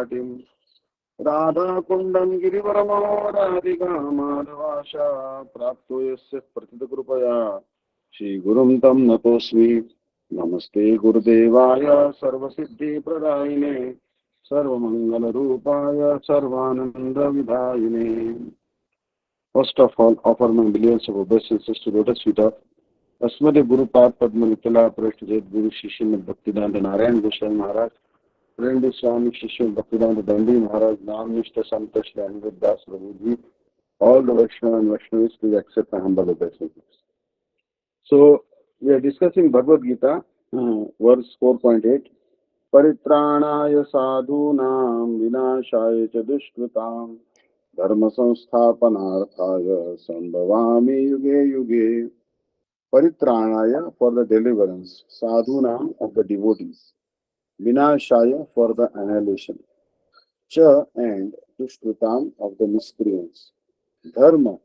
जगत्पतिम् राधाकुण्डं गिरिवरमो राधिका माधवाशा प्राप्तो यस्य प्रथितकृपया श्रीगुरुं तं नतोऽस्मि। नमस्ते गुरुदेवाय सर्वसिद्धिप्रदायिने सर्वमङ्गलरूपाय सर्वानन्दविधायिने। First of all, offer my millions of obeisances to Lotus feet of Asmade Guru Pad Padma Mitala Prashtajit Guru Shishim Bhaktivedanta Narayan Goswami Maharaj, Friend Swami Shishim Bhaktivedanta Dandi Maharaj, Nam Nishta Santa Shri Aniruddha Das Prabhuji, all the Vaishnava and Vaishnavis, please accept my humble obeisances. So, we are discussing Bhagavad Gita, verse 4.8. Paritranaya sadhunam vinashaya cha dushkritam dharma संस्थापनार्थाय संभवामि युगे युगे. Paritranaya for the deliverance, sadhunam of the devotees, vinashaya for the annihilation, cha and dushkritam of the miscreants, dharma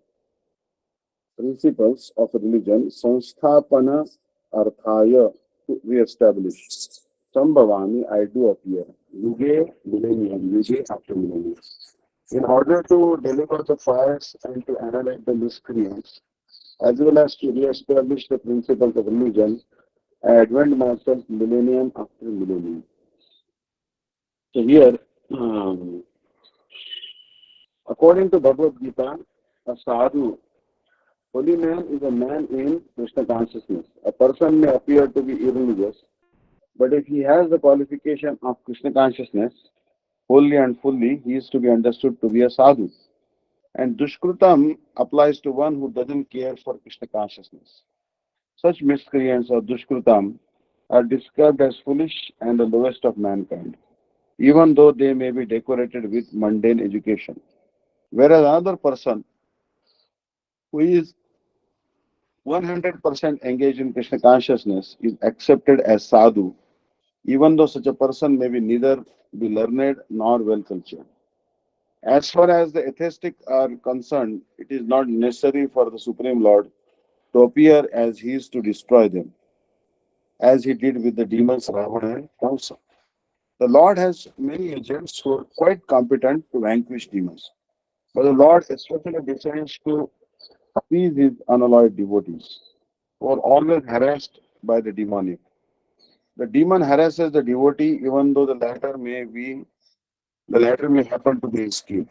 principles of religion, sanstapana arthaya to re-establish, sambhavami I do appear, yuge millennium, yuge after millennium. In order to deliver the fires and to annihilate the miscreants, as well as to re-establish the principles of religion, I advent myself millennium after millennium. So here, according to Bhagavad Gita, a sadhu, holy man is a man in Krishna consciousness. A person may appear to be irreligious, but if he has the qualification of Krishna consciousness, wholly and fully, he is to be understood to be a sadhu. And dushkrutam applies to one who doesn't care for Krishna consciousness. Such miscreants or dushkrutam are described as foolish and the lowest of mankind, even though they may be decorated with mundane education. Whereas another person who is 100% engaged in Krishna consciousness is accepted as sadhu, even though such a person may be neither be learned nor well cultured. As far as the atheistic are concerned, it is not necessary for the Supreme Lord to appear as he is to destroy them, as he did with the demons Ravana and Kamsa. The Lord has many agents who are quite competent to vanquish demons, but the Lord especially desires to appease his unalloyed devotees, who are always harassed by the demonic. The demon harasses the devotee even though the latter may happen to be escaped.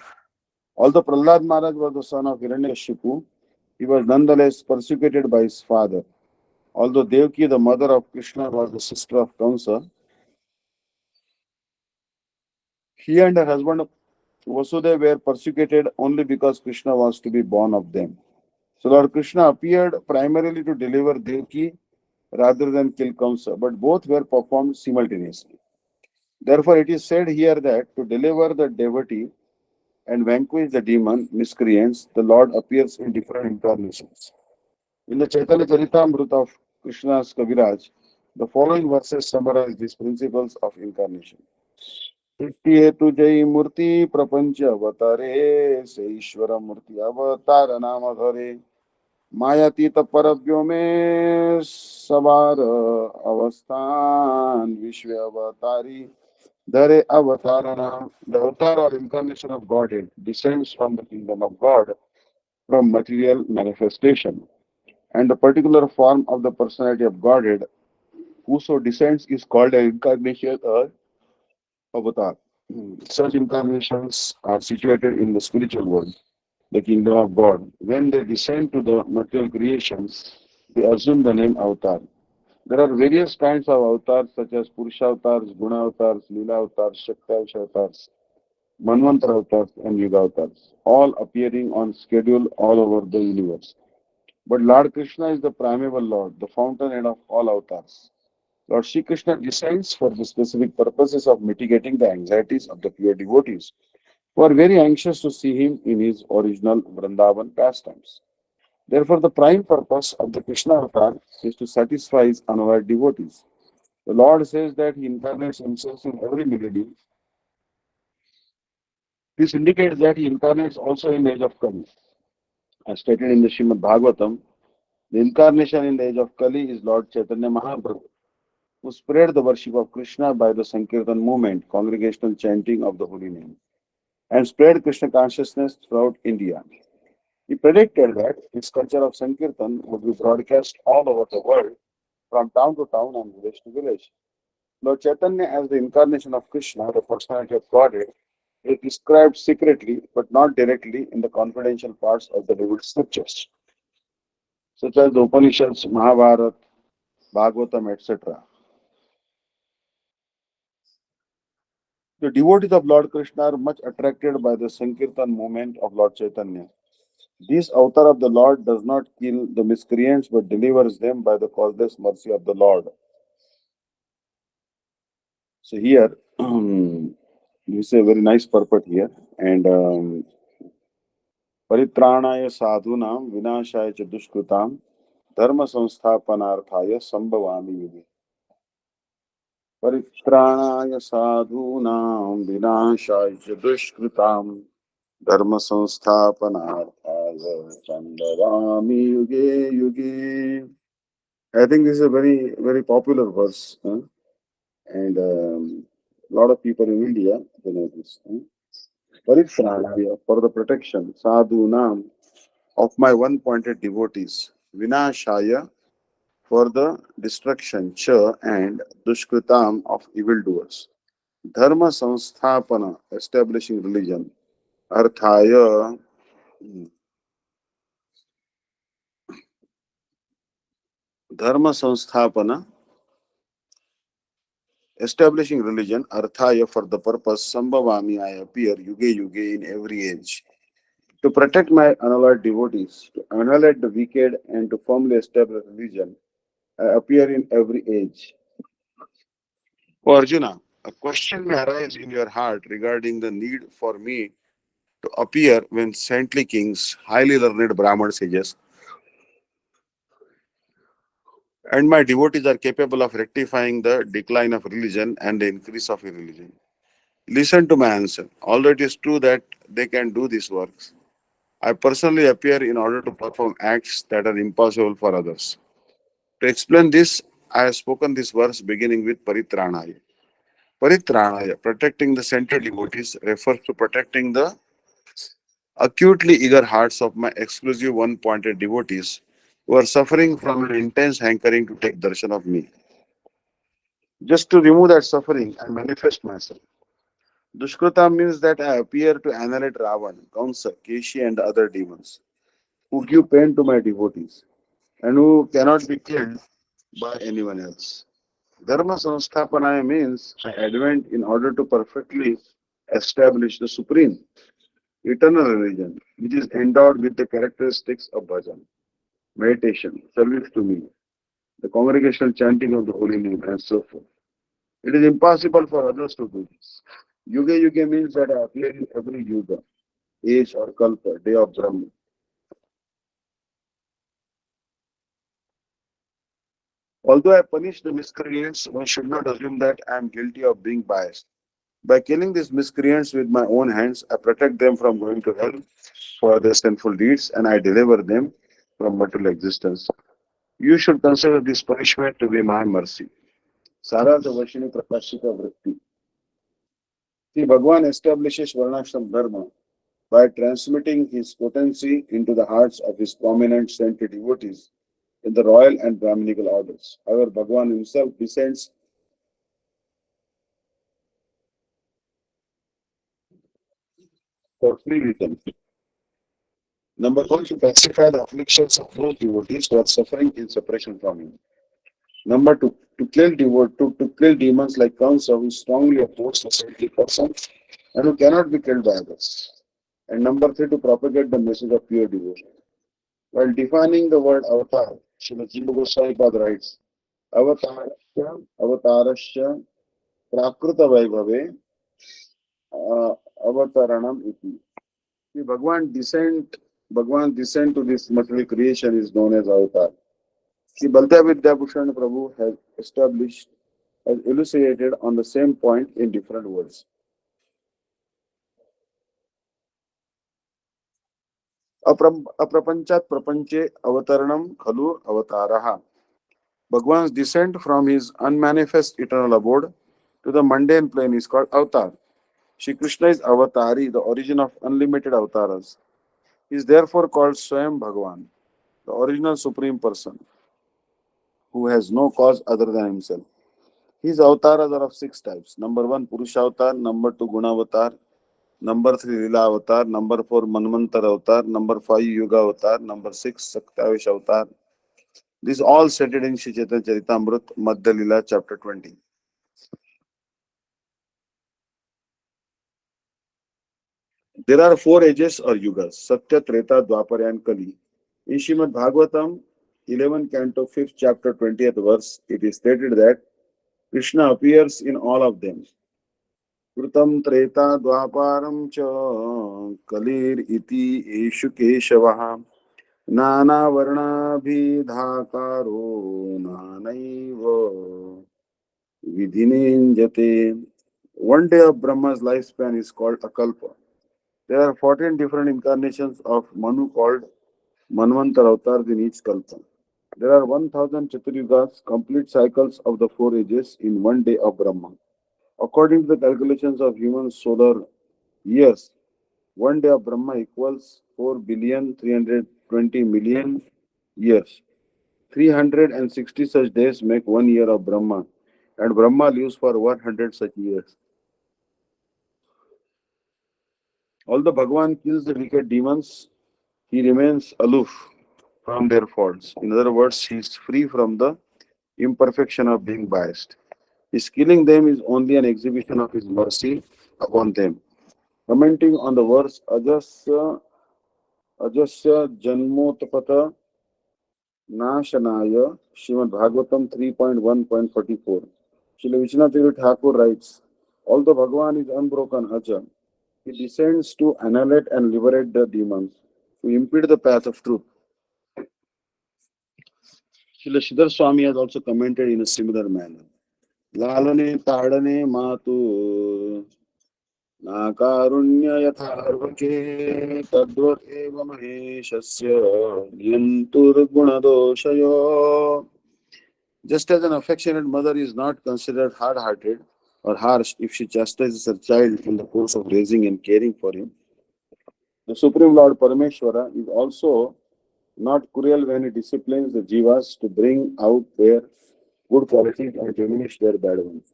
Although Prahlad Maharaj was the son of Hiranyakashipu, he was nonetheless persecuted by his father. Although Devaki, the mother of Krishna, was the sister of Kamsa, he and her husband Vasudeva were persecuted only because Krishna was to be born of them. So Lord Krishna appeared primarily to deliver Devaki rather than kill Kamsa, but both were performed simultaneously. Therefore, it is said here that to deliver the devotee and vanquish the demon miscreants, the Lord appears in different incarnations. In the Chaitanya Charitamrita of Krishna's Kaviraj, the following verses summarize these principles of incarnation. सृष्टि हेतु जय मूर्ति प्रपंच अवतारे से ईश्वर मूर्ति अवतार नाम धरे मायातीत परव्यो में सवार अवस्थान विश्व अवतारी धरे अवतार नाम. The avatar or incarnation of Godhead descends from the kingdom of God from material manifestation, and the particular form of the personality of Godhead whoso descends is called an incarnation or avatar. Such incarnations are situated in the spiritual world, the kingdom of God. When they descend to the material creations, they assume the name avatar. There are various kinds of avatars such as Purusha avatars, Guna avatars, Leela avatars, Shakti avatars, Manvantara avatars, and Yuga avatars, all appearing on schedule all over the universe. But Lord Krishna is the primeval Lord, the fountainhead of all avatars. Lord Shri Krishna descends for the specific purposes of mitigating the anxieties of the pure devotees, who are very anxious to see him in his original Vrindavan pastimes. Therefore, the prime purpose of the Krishna avatar is to satisfy his unaware devotees. The Lord says that he incarnates himself in every millennium. This indicates that he incarnates also in the age of Kali. As stated in the Srimad Bhagavatam, the incarnation in the age of Kali is Lord Chaitanya Mahaprabhu. who spread the worship of Krishna by the Sankirtan movement, congregational chanting of the holy name, and spread Krishna consciousness throughout India. He predicted that this culture of Sankirtan would be broadcast all over the world, from town to town and village to village. Lord Chaitanya, as the incarnation of Krishna, the personality of Godhead, is described secretly but not directly in the confidential parts of the devout scriptures, such as the Upanishads, Mahabharata, Bhagavatam, etc. The devotees of Lord Krishna are much attracted by the Sankirtan movement of Lord Chaitanya. This avatar of the Lord does not kill the miscreants but delivers them by the causeless mercy of the Lord. So here, you say a very nice purport here, and परित्राणाय साधूनां विनाशाय च दुष्कृतां धर्म संस्थापनार्थाय संभवामि युगे. परित्राणाय साधूनां विनाशाय च दुष्कृतां धर्म संस्थापनार्थाय संभवामि युगे युगे. I think this is a very popular verse, and a lot of people in India they know this. Paritranaya, for the protection, sadhunam, of my one-pointed devotees, vinashaya, for the destruction, cha, and dushkritam, of evildoers, dharma samsthapana, establishing religion, arthaya, dharma samsthapana, establishing religion, arthaya, for the purpose, sambhavami, I appear, yuge yuge, in every age. To protect my unalloyed devotees, to annihilate the wicked, and to firmly establish religion, I appear in every age. O Arjuna, a question may arise in your heart regarding the need for me to appear when saintly kings, highly learned Brahman sages, and my devotees are capable of rectifying the decline of religion and the increase of irreligion. Listen to my answer. Although it is true that they can do these works, I personally appear in order to perform acts that are impossible for others. To explain this, I have spoken this verse beginning with Paritranaya. Paritranaya, protecting the saintly devotees, refers to protecting the acutely eager hearts of my exclusive one-pointed devotees who are suffering from an intense hankering to take darshan of me. Just to remove that suffering, I manifest myself. Dushkrita means that I appear to annihilate Ravan, Kamsa, Keshi, and other demons who give pain to my devotees and who cannot be killed by anyone else. Dharma Samsthapanaya means I advent in order to perfectly establish the supreme, eternal religion, which is endowed with the characteristics of bhajan, meditation, service to me, the congregational chanting of the holy name, and so forth. It is impossible for others to do this. Yuga Yuga means that I appear in every yuga, age or kalpa, day of Brahma. Although I punish the miscreants, one should not assume that I am guilty of being biased. By killing these miscreants with my own hands, I protect them from going to hell for their sinful deeds and I deliver them from material existence. You should consider this punishment to be my mercy. Sara the Vashini Prakashika Vritti. See, Bhagwan establishes Varnashram Dharma by transmitting his potency into the hearts of his prominent saintly devotees in the royal and Brahminical orders. However, Bhagwan himself descends for free return. Number one, to pacify the afflictions of those devotees who are suffering in separation from him. Number two, to kill demons like Kamsa who strongly oppose the saintly person and who cannot be killed by others. And number three, to propagate the message of pure devotion. While defining the word avatar, Srila Jiva Goswami Pad writes, Avatarasya Prakruta Vaibhave Avataranam iti. See, Bhagwan descent to this material creation is known as avatar. See, Baldev Vidyabhushan Prabhu has elucidated on the same point in different words. Aprapanchat prapanche avataranam khalu avataraha. Bhagwan's descent from his unmanifest eternal abode to the mundane plane is called avatar. Shri Krishna is avatari, the origin of unlimited avatars. He is therefore called Swayam Bhagwan, the original supreme person, who has no cause other than himself. His avatars are of six types. Number one, Purusha avatar. Number two, Guna avatar. Number three, Lila avatar. Number four, Manvantar avatar. Number five, Yuga avatar. Number six, Saktavish avatar. This all stated in Shri Chaitanya Charitamrita, Madhya Lila, chapter 20. There are four ages or yugas: Satya, Treta, Dwapara, and Kali. In Srimad Bhagavatam, 11 canto, 5th chapter, 20th verse, it is stated that Krishna appears in all of them. Krutam Treta Dwaparam cha Kalir iti eshu Keshavaha Nana Varnabhidhakaro Nanaiva Vidhinenjate. One day of Brahma's lifespan is called a kalpa. There are 14 different incarnations of Manu called Manvantar avatars in each kalpa. There are 1000 Chaturyugas, complete cycles of the four ages in one day of Brahma. According to the calculations of human solar years, one day of Brahma equals 4,320,000,000 years. 360 such days make 1 year of Brahma, and Brahma lives for 100 such years. Although Bhagavan kills the wicked demons, he remains aloof from their faults. In other words, he is free from the imperfection of being biased. His killing them is only an exhibition of his mercy upon them. Commenting on the verse Ajasya Janmotapata Nashanaya, Srimad Bhagavatam 3.1.44. Srila Vishwanath Thakur writes, although Bhagavan is unbroken Aja, he descends to annihilate and liberate the demons, to impede the path of truth. Srila Sridhar Swami has also commented in a similar manner. Lalane Tadane Matu Nakarunya Yatharvake Tadvat Eva Maheshasya Niyantur Gunadoshayo. Just as an affectionate mother is not considered hard-hearted or harsh if she chastises her child in the course of raising and caring for him, the Supreme Lord Parameshwara is also not cruel when he disciplines the jivas to bring out their good qualities and diminish their bad ones.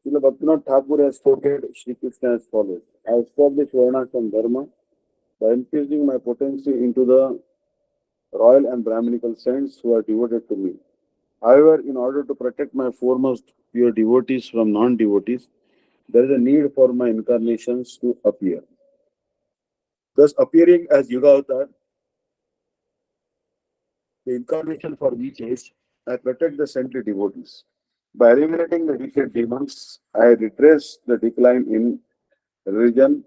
Srila Bhaktivinoda Thakur has quoted Sri Krishna as follows: I establish Varnashram Dharma by infusing my potency into the royal and Brahminical saints who are devoted to me. However, in order to protect my foremost pure devotees from non-devotees, there is a need for my incarnations to appear. Thus, appearing as Yuga Avatar, the incarnation for each age, I protect the saintly devotees. By eliminating the wicked demons, I retrace the decline in religion,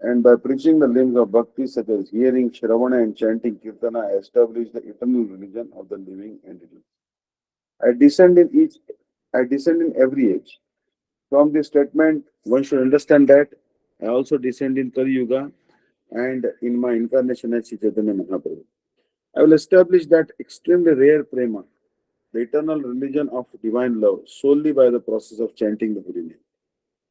and by preaching the limbs of bhakti such as hearing, Shravana and chanting Kirtana, I establish the eternal religion of the living entity. I descend in each I descend in every age. From this statement, one should understand that I also descend in Kali Yuga and in my incarnation as Sri Chaitanya Mahaprabhu. I will establish that extremely rare prema, the eternal religion of divine love, solely by the process of chanting the holy name.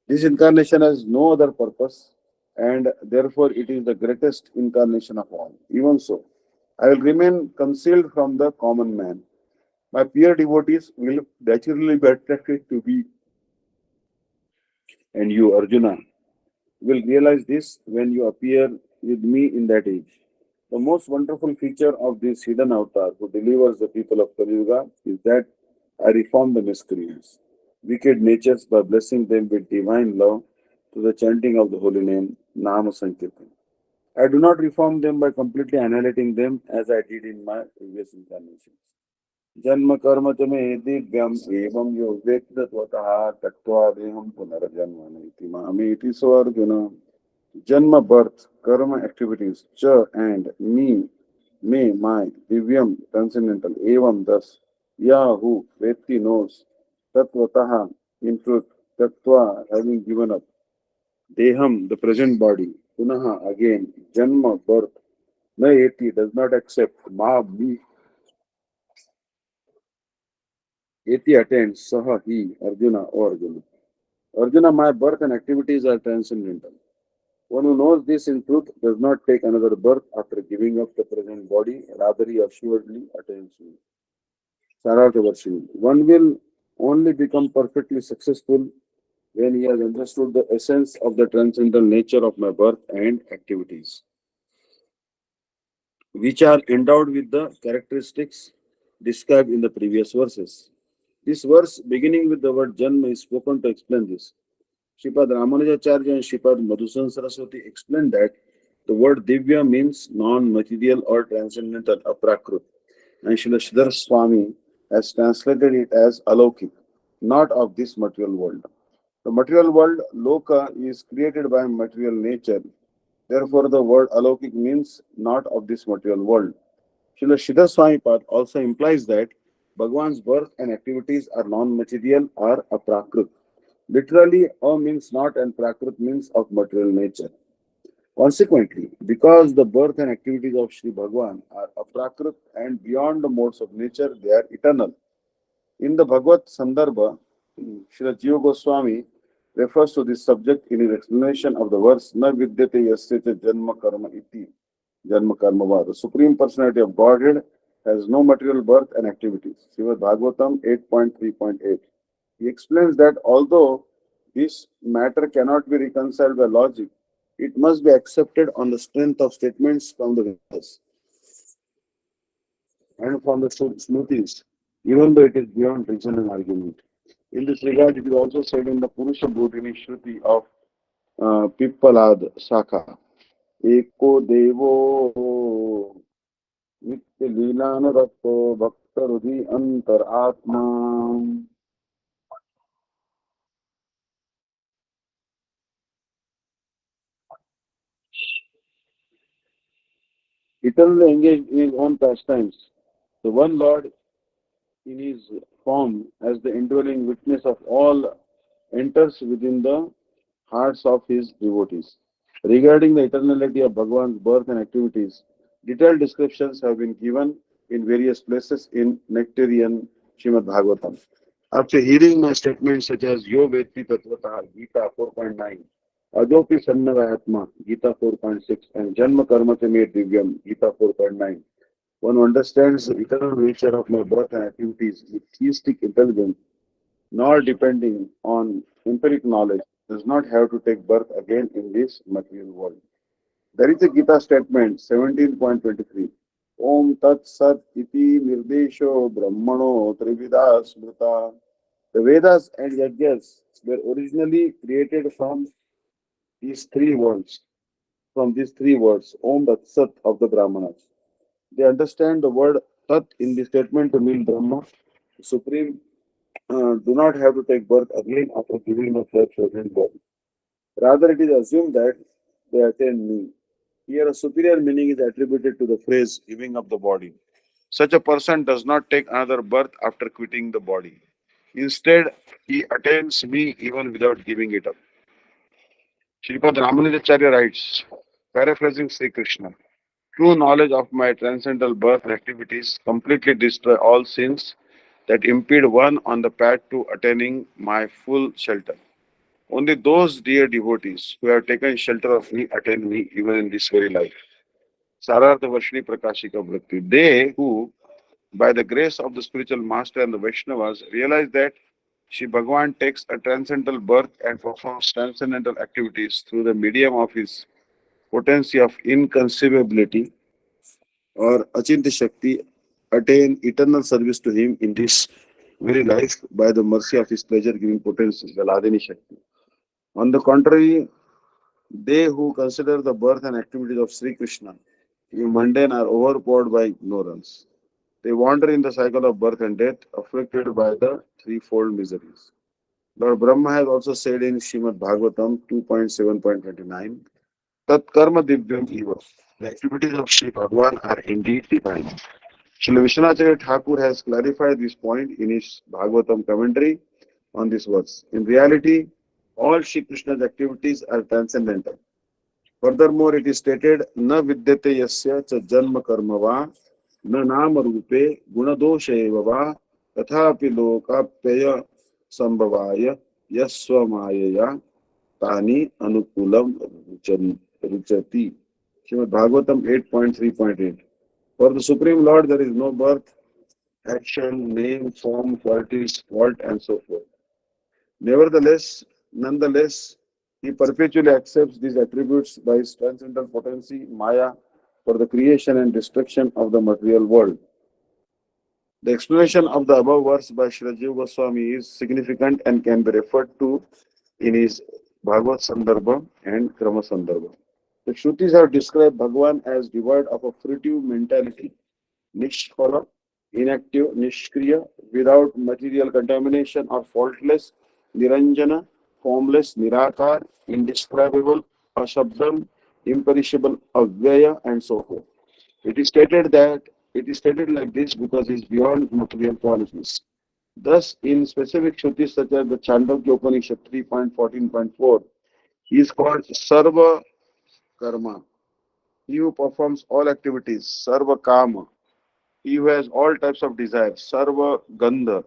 This incarnation has no other purpose, and therefore it is the greatest incarnation of all. Even so, I will remain concealed from the common man. My pure devotees will naturally be attracted to me, and you, Arjuna, will realize this when you appear with me in that age. The most wonderful feature of this hidden avatar who delivers the people of Kali Yuga is that I reform the miscreants, wicked natures, by blessing them with divine love to the chanting of the holy name, Nama Sankirtan. I do not reform them by completely annihilating them as I did in my previous incarnations. जन्म कर्म च मे दिव्यम एवं यो वेत्त त्वतः त्यक्त्वा देहं पुनर्जन्म नैति मामेति सो Arjun. Janma, birth, karma, activities, cha, and me, may, my, divyam, transcendental, evam, thus, ya, who, vetti, knows, tatvataha, in truth, tattva, having given up, deham, the present body, punaha, again, janma, birth, na eti, does not accept, ma, me, Eti attends Saha, he, Arjuna, or Arjuna. Arjuna, my birth and activities are transcendental. One who knows this in truth does not take another birth after giving up the present body, rather he assuredly attains me. Sarartha one will only become perfectly successful when he has understood the essence of the transcendental nature of my birth and activities, which are endowed with the characteristics described in the previous verses. This verse, beginning with the word Janma, is spoken to explain this. Sripad Ramanujacharya and Sripad Madhusan Saraswati explained that the word Divya means non-material or transcendental, aprakrut, and Srila Sridhar Swami has translated it as alokik, not of this material world. The material world, loka, is created by material nature. Therefore, the word alokik means not of this material world. Srila Sridhar Swami Pad also implies that Bhagwan's birth and activities are non-material or aprakrut. Literally, A means not and Prakrut means of material nature. Consequently, because the birth and activities of Sri Bhagwan are aprakrut and beyond the modes of nature, they are eternal. In the Bhagavad Sandarbha, Sri Jiva Goswami refers to this subject in his explanation of the verse Na vidyate yasya cha janma karma iti. Janma karma va. The Supreme Personality of Godhead has no material birth and activities. Srimad Bhagavatam 8.3.8. He explains that although this matter cannot be reconciled by logic, it must be accepted on the strength of statements from the Vedas and from the Smritis, even though it is beyond reason and argument. In this regard, it is also said in the Purusha Bodhini Shruti of Pippalad Sakha, Eko Devo Nitya Leelana Ratto Bhakta Rudhi Antar Atma. Eternally engaged in his own pastimes, the one Lord in his form as the indwelling witness of all enters within the hearts of his devotees. Regarding the eternality of Bhagavan's birth and activities, detailed descriptions have been given in various places in Nectarian Srimad Bhagavatam. After hearing my statements such as Yo Veti Tatvata Gita 4.9, Ajopi Sannavayatma Gita 4.6, and Janma Karma Me Divyam Gita 4.9, one understands the eternal nature of my birth and activities with theistic intelligence, nor depending on empiric knowledge, does not have to take birth again in this material world. There is a Gita statement 17.23. Om Tat Sat Iti Nirdesho Brahmano Trivida Smrita. The Vedas and Yajnas were originally created these three words, from these three words, Om Tat Sat of the Brahmanas. They understand the word Tat in the statement to mean Brahma, the Supreme, do not have to take birth again after giving up their present body. Rather, it is assumed that they attain me. Here, a superior meaning is attributed to the phrase giving up the body. Such a person does not take another birth after quitting the body. Instead, he attains me even without giving it up. Sripad Ramanujacharya writes, paraphrasing Sri Krishna, true knowledge of my transcendental birth and activities completely destroy all sins that impede one on the path to attaining my full shelter. Only those dear devotees who have taken shelter of me attain me even in this very life. Sarartha Varshini Prakashika Bhakti. They who, by the grace of the spiritual master and the Vaishnavas, realize that Shri Bhagavan takes a transcendental birth and performs transcendental activities through the medium of his potency of inconceivability or Achintya Shakti, attain eternal service to him in this very life by the mercy of his pleasure giving potency, the Ladini Shakti. On the contrary, they who consider the birth and activities of Sri Krishna in mundane are overpowered by ignorance. They wander in the cycle of birth and death, afflicted by the threefold miseries. Lord Brahma has also said in Srimad Bhagavatam 2.7.29, Tat karma divyam eva. The activities of Sri Bhagavan are indeed divine. Srila Vishwanacharya Thakur has clarified this point in his Bhagavatam commentary on this verse. In reality, all Sri Krishna's activities are transcendental. Furthermore, it is stated, Na vidyate yasya cha janma karma va, na nama rupe gunadosha eva va, तथापि लोकाप्यय संभवाय यस्वमायया तानि अनुकूलम रुचति. Srimad Bhagavatam 8.3.8. For the Supreme Lord there is no birth, action, name, form, qualities, fault, and so forth. Nonetheless, he perpetually accepts these attributes by his transcendental potency, Maya, for the creation and destruction of the material world. The explanation of the above verse by Sri Jiva Goswami is significant and can be referred to in his Bhagavad Sandarbha and Krama Sandarbha. The Shrutis have described Bhagavan as devoid of a fruitive mentality, Nishphala, inactive, Nishkriya, without material contamination or faultless, Niranjana, formless, Nirakar, indescribable, Ashabdam, imperishable, Avyaya, and so forth. It is stated like this because he is beyond material qualities. Thus, in specific Shrutis such as the Chandogya Upanishad 3.14.4, he is called Sarva Karma, he who performs all activities, Sarva Kama, he who has all types of desires, Sarva Gandha,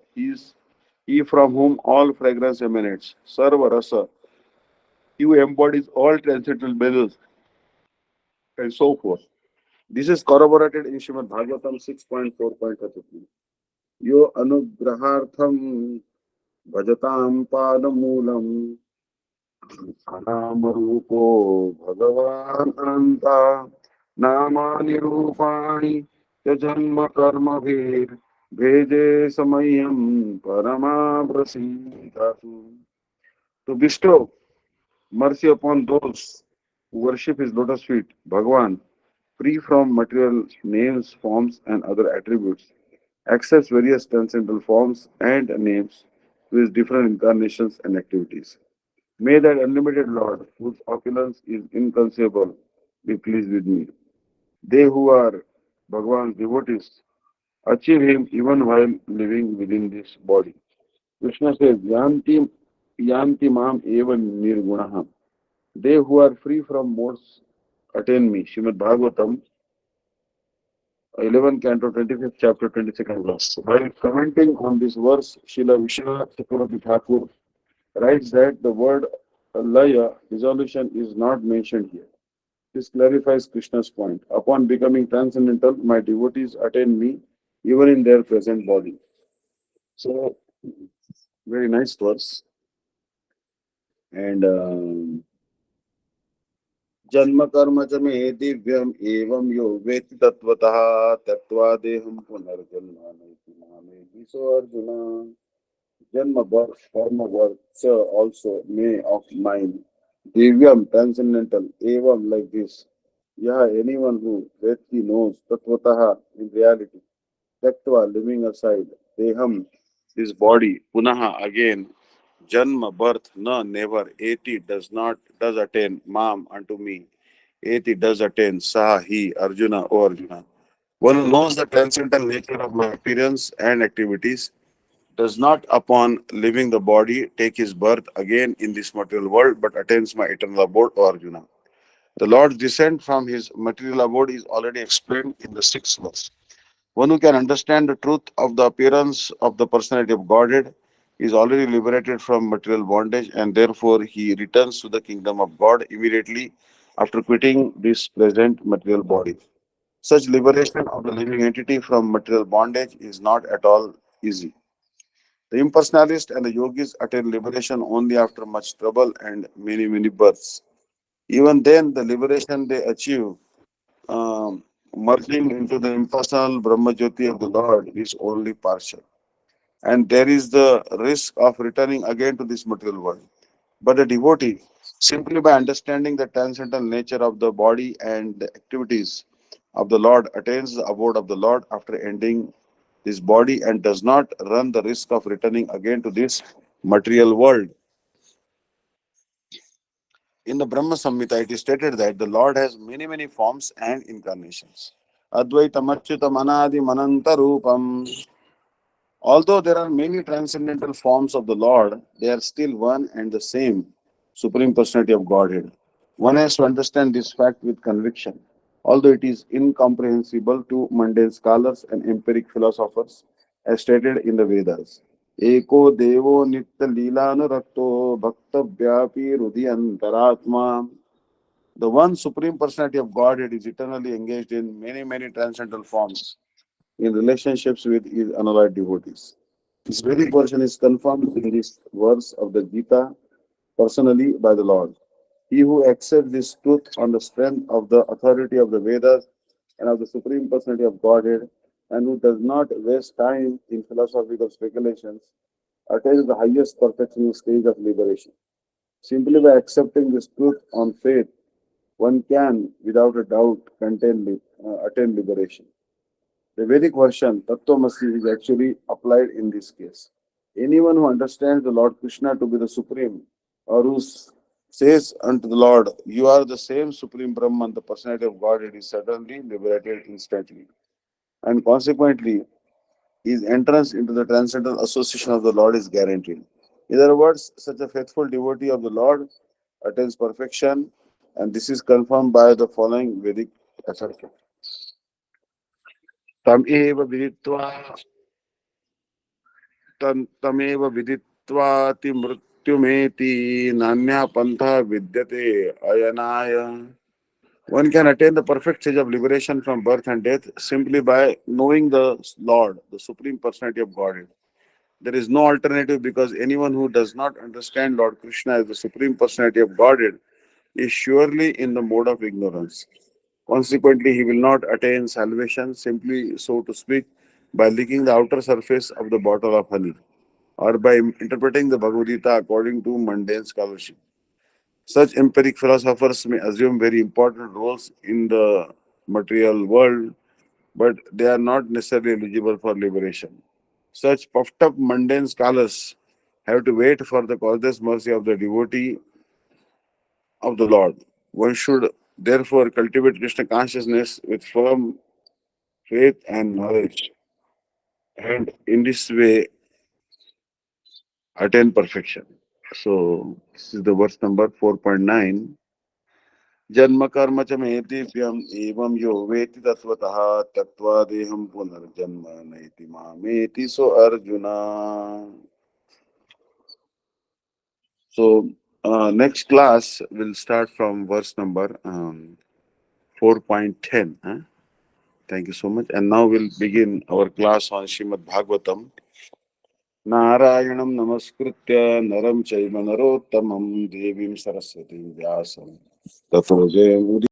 he from whom all fragrance emanates, Sarva Rasa, he who embodies all transcendental beings, and so forth. This is corroborated in Srimad Bhagavatam 6.4.33. Yo anugrahartham bhajatam padamulam anamarupo bhagavan anta namani rupani janma karma bhede samayam paramabrasithatu. To bestow mercy upon those who worship his lotus feet, Bhagavan, free from material names, forms, and other attributes, accepts various transcendental forms and names with different incarnations and activities. May that unlimited Lord, whose opulence is inconceivable, be pleased with me. They who are Bhagavan's devotees achieve him even while living within this body. Krishna says, Yanti mam eva nirgunaha. They who are free from modes attain me. Srimad Bhagavatam 11 Canto 25th chapter 22nd verse. While commenting on this verse, Srila Vishwanath Chakravarti Thakur writes that the word laya, dissolution, is not mentioned here. This clarifies Krishna's point. Upon becoming transcendental, my devotees attain me even in their present body. So, very nice verse. And जन्म कर्म च मे दिव्यम एवं यो वेति तत्वतः त्यक्त्वा देहं पुनर्जन्म नैति मामेति. So Arjuna, Janma birth, karma work, also may of mine, divyam transcendental, evam like this. Yaha, anyone who Veti knows, Tatvataha in reality, Tattva living aside, Deham, this body, Punaha again, Janma birth, no never, Eti does attain, Mam unto me, Eti does attain, Saha he, Arjuna, O Arjuna. One who knows the transcendental nature of my appearance and activities does not, upon leaving the body, take his birth again in this material world, but attains my eternal abode, O Arjuna. The Lord's descent from his material abode is already explained in the sixth verse. One who can understand the truth of the appearance of the personality of Godhead is already liberated from material bondage, and therefore he returns to the kingdom of God immediately after quitting this present material body. Such liberation of the living entity from material bondage is not at all easy. The impersonalists and the yogis attain liberation only after much trouble and many births. Even then, the liberation they achieve, merging into the impersonal Brahma Jyoti of the Lord, is only partial. And there is the risk of returning again to this material world. But the devotee, simply by understanding the transcendental nature of the body and the activities of the Lord, attains the abode of the Lord after ending this body and does not run the risk of returning again to this material world. In the Brahma Samhita, it is stated that the Lord has many forms and incarnations. Advaitam Achyutam Anadi Mananta Rupam. Although there are many transcendental forms of the Lord, they are still one and the same Supreme Personality of Godhead. One has to understand this fact with conviction. Although it is incomprehensible to mundane scholars and empiric philosophers, as stated in the Vedas. Eko devo nitya leelanurakto bhaktavyapi hridiyantaratma. The one supreme personality of Godhead is eternally engaged in many transcendental forms in relationships with his unalloyed devotees. This Vedic version is confirmed in this verse of the Gita personally by the Lord. He who accepts this truth on the strength of the authority of the Vedas and of the Supreme Personality of Godhead, and who does not waste time in philosophical speculations, attains the highest perfectionist stage of liberation. Simply by accepting this truth on faith, one can, without a doubt, attain liberation. The Vedic version, Tattvamasi, is actually applied in this case. Anyone who understands the Lord Krishna to be the Supreme, or who says unto the Lord, "You are the same Supreme Brahman, the personality of God," it is certainly liberated instantly. And consequently, his entrance into the transcendental association of the Lord is guaranteed. In other words, such a faithful devotee of the Lord attains perfection, and this is confirmed by the following Vedic assertion. Tam eva viditva तमेव विदित्वाति मृत्युमेति नान्या पंथा विद्यते अयनाय. One can attain the perfect stage of liberation from birth and death simply by knowing the Lord, the Supreme Personality of Godhead. There is no alternative because anyone who does not understand Lord Krishna as the Supreme Personality of Godhead is surely in the mode of ignorance. Consequently, he will not attain salvation simply, so to speak, by licking the outer surface of the bottle of honey, or by interpreting the Bhagavad Gita according to mundane scholarship. Such empiric philosophers may assume very important roles in the material world, but they are not necessarily eligible for liberation. Such puffed up mundane scholars have to wait for the causeless mercy of the devotee of the Lord. One should therefore cultivate Krishna consciousness with firm faith and knowledge, and in this way attain perfection. So, this is the verse number 4.9. जन्म कर्म च मे दिव्यम एवं यो वेति तत्वतः त्यक्त्वा पुनर्जन्म नैति मामेति सो arjuna. So next class will start from verse number 4.10. Thank you so much. And now we'll begin our class on Srimad Bhagavatam. नारायणं नमस्कृत्य नरं चैव नरोत्तमं देवीं सरस्वतीं व्यासं ततो जयमुदीरये.